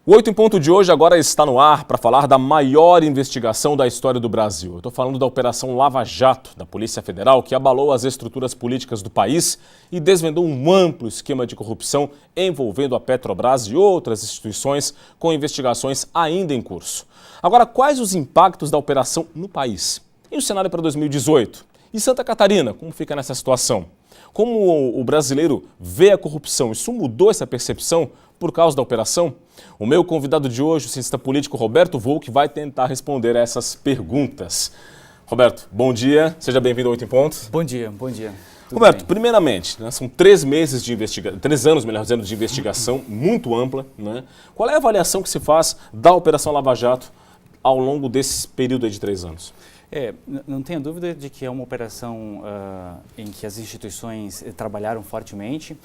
O 8 em ponto de hoje agora está no ar para falar da maior investigação da história do Brasil. Eu estou falando da Operação Lava Jato, da Polícia Federal, que abalou as estruturas políticas do país e desvendou um amplo esquema de corrupção envolvendo a Petrobras e outras instituições, com investigações ainda em curso. Agora, quais os impactos da operação no país? E o cenário para 2018? E Santa Catarina, como fica nessa situação? Como o brasileiro vê a corrupção? Isso mudou essa percepção por causa da operação? O meu convidado de hoje, o cientista político Roberto Volk, vai tentar responder a essas perguntas. Roberto, bom dia, seja bem-vindo ao 8 em ponto. Bom dia. Tudo Roberto, bem? Primeiramente, são 3 meses de investigação, 3 anos, melhor dizendo, de investigação muito ampla, né? Qual é a avaliação que se faz da Operação Lava Jato ao longo desse período aí de 3 anos? Não tenha dúvida de que é uma operação em que as instituições trabalharam fortemente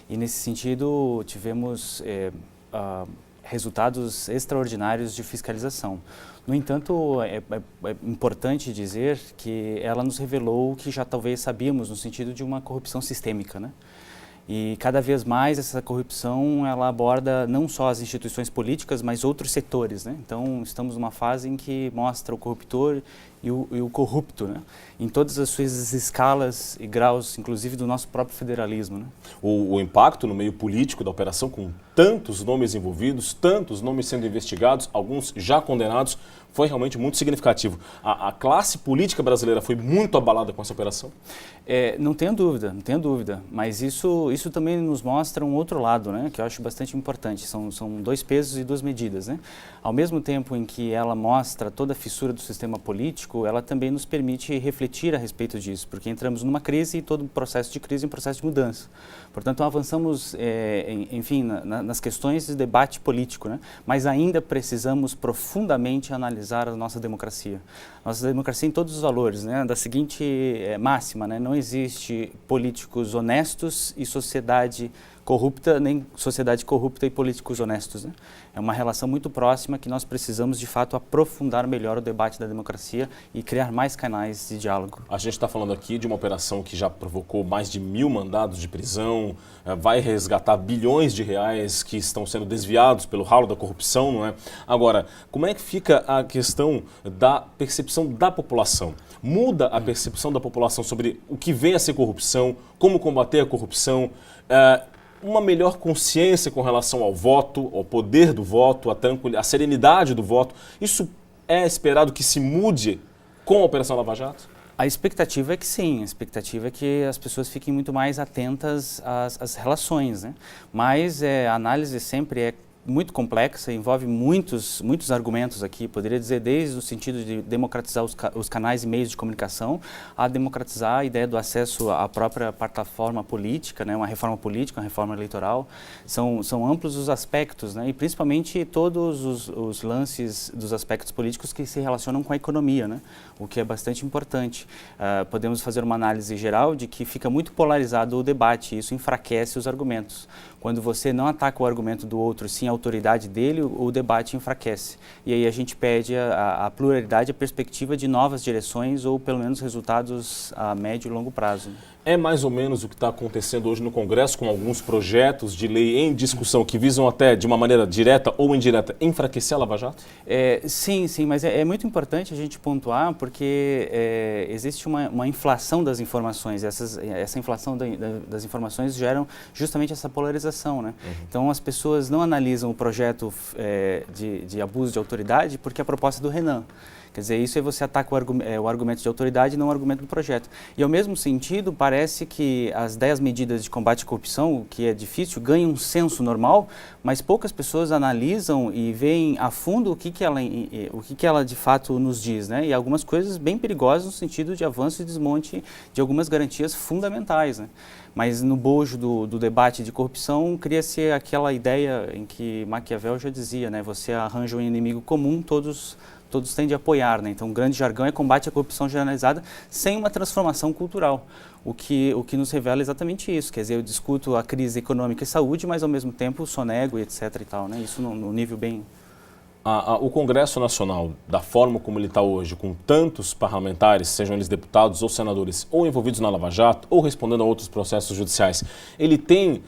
e, nesse sentido, tivemos resultados extraordinários de fiscalização. No entanto, é importante dizer que ela nos revelou o que já talvez sabíamos no sentido de uma corrupção sistêmica, né? E cada vez mais essa corrupção ela aborda não só as instituições políticas, mas outros setores, né? Então estamos numa fase em que mostra o corruptor e o corrupto, né? Em todas as suas escalas e graus, inclusive do nosso próprio federalismo, né? O impacto no meio político da operação, com tantos nomes envolvidos, tantos nomes sendo investigados, alguns já condenados, foi realmente muito significativo. A classe política brasileira foi muito abalada com essa operação? Não tenho dúvida, mas isso também nos mostra um outro lado, né, que eu acho bastante importante. São 2 pesos e 2 medidas, né? Ao mesmo tempo em que ela mostra toda a fissura do sistema político, ela também nos permite refletir a respeito disso, porque entramos numa crise e todo processo de crise é um processo de mudança. Portanto, avançamos, nas questões de debate político, né? Mas ainda precisamos profundamente analisar a nossa democracia. Nossa democracia em todos os valores, né? Da seguinte máxima, né? Não existe políticos honestos e sociedade corrupta, nem sociedade corrupta e políticos honestos, né? É uma relação muito próxima que nós precisamos, de fato, aprofundar melhor o debate da democracia e criar mais canais de diálogo. A gente está falando aqui de uma operação que já provocou mais de 1000 mandados de prisão, vai resgatar bilhões de reais que estão sendo desviados pelo ralo da corrupção, não é? Agora, como é que fica a questão da percepção da população? Muda a percepção da população sobre o que vem a ser corrupção, como combater a corrupção, uma melhor consciência com relação ao voto, ao poder do voto, a serenidade do voto. Isso é esperado que se mude com a Operação Lava Jato? A expectativa é que sim, a expectativa é que as pessoas fiquem muito mais atentas às relações, né? Mas a análise sempre é muito complexa, envolve muitos argumentos aqui, poderia dizer desde o sentido de democratizar os canais e meios de comunicação, a democratizar a ideia do acesso à própria plataforma política, né, uma reforma política, uma reforma eleitoral. São amplos os aspectos, né, e principalmente todos os lances dos aspectos políticos que se relacionam com a economia, né, o que é bastante importante. Podemos fazer uma análise geral de que fica muito polarizado o debate, e isso enfraquece os argumentos. Quando você não ataca o argumento do outro, sim a autoridade dele, o debate enfraquece. E aí a gente pede a pluralidade, a perspectiva de novas direções ou pelo menos resultados a médio e longo prazo. É mais ou menos o que está acontecendo hoje no Congresso, com alguns projetos de lei em discussão que visam até, de uma maneira direta ou indireta, enfraquecer a Lava Jato? Sim, mas é muito importante a gente pontuar porque existe uma inflação das informações. Essa inflação das informações geram justamente essa polarização, né? Uhum. Então as pessoas não analisam o projeto de abuso de autoridade porque a proposta é do Renan. Quer dizer, isso você ataca o argumento de autoridade e não o argumento do projeto. E, ao mesmo sentido, parece que as 10 medidas de combate à corrupção, o que é difícil, ganham um senso normal, mas poucas pessoas analisam e veem a fundo o que ela de fato nos diz, né? E algumas coisas bem perigosas no sentido de avanço e desmonte de algumas garantias fundamentais, né? Mas no bojo do debate de corrupção, cria-se aquela ideia em que Maquiavel já dizia, né? Você arranja um inimigo comum, todos tendem a apoiar, né? Então, o grande jargão é combate à corrupção generalizada sem uma transformação cultural. O que nos revela exatamente isso. Quer dizer, eu discuto a crise econômica e saúde, mas, ao mesmo tempo, sonego e etc. e tal, né? Isso no nível bem... O Congresso Nacional, da forma como ele está hoje, com tantos parlamentares, sejam eles deputados ou senadores, ou envolvidos na Lava Jato, ou respondendo a outros processos judiciais, ele tem,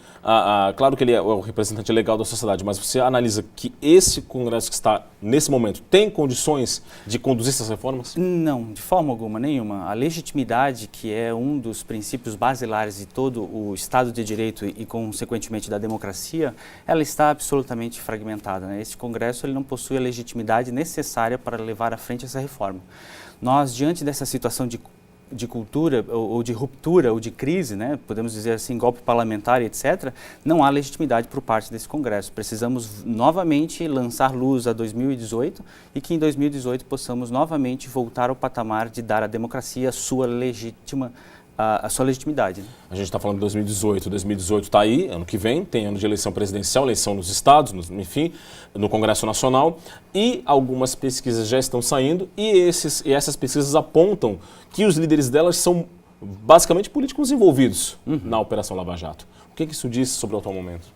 claro que ele é o representante legal da sociedade, mas você analisa que esse Congresso que está nesse momento tem condições de conduzir essas reformas? Não, de forma alguma, nenhuma. A legitimidade, que é um dos princípios basilares de todo o Estado de Direito e consequentemente, da democracia, ela está absolutamente fragmentada, né? Este Congresso ele não possui a legitimidade necessária para levar à frente essa reforma. Nós, diante dessa situação de cultura, ou de ruptura, ou de crise, né, podemos dizer assim, golpe parlamentar, etc., não há legitimidade por parte desse Congresso. Precisamos novamente lançar luz a 2018 e que em 2018 possamos novamente voltar ao patamar de dar à democracia a sua legitimidade. A gente está falando de 2018, 2018 está aí, ano que vem, tem ano de eleição presidencial, eleição nos estados, enfim, no Congresso Nacional, e algumas pesquisas já estão saindo e essas pesquisas apontam que os líderes delas são basicamente políticos envolvidos na Operação Lava Jato. O que isso diz sobre o atual momento?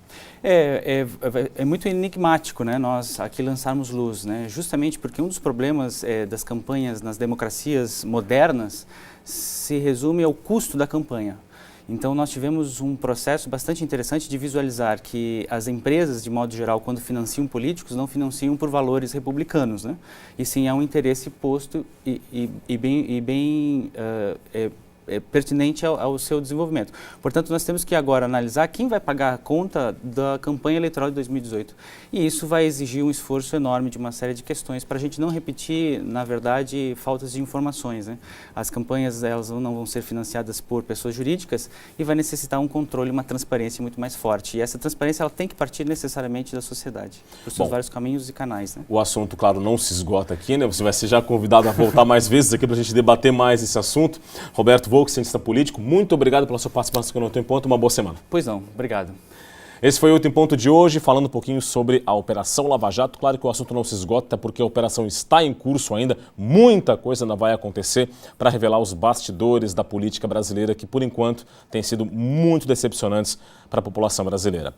É muito enigmático, né, nós aqui lançarmos luz, né, justamente porque um dos problemas das campanhas nas democracias modernas se resume ao custo da campanha. Então, nós tivemos um processo bastante interessante de visualizar que as empresas, de modo geral, quando financiam políticos, não financiam por valores republicanos, né? E sim há um interesse posto e bem pertinente ao seu desenvolvimento. Portanto, nós temos que agora analisar quem vai pagar a conta da campanha eleitoral de 2018. E isso vai exigir um esforço enorme de uma série de questões para a gente não repetir, na verdade, faltas de informações, né? As campanhas elas não vão ser financiadas por pessoas jurídicas e vai necessitar um controle, uma transparência muito mais forte. E essa transparência ela tem que partir necessariamente da sociedade, por seus vários caminhos e canais, né? O assunto, claro, não se esgota aqui, né? Você vai ser já convidado a voltar mais vezes aqui para a gente debater mais esse assunto. Roberto Volk, cientista político, muito obrigado pela sua participação aqui no 8 em Ponto. Uma boa semana. Pois não, obrigado. Esse foi o 8 em Ponto de hoje, falando um pouquinho sobre a Operação Lava Jato. Claro que o assunto não se esgota, porque a operação está em curso ainda. Muita coisa ainda vai acontecer para revelar os bastidores da política brasileira, que por enquanto têm sido muito decepcionantes para a população brasileira.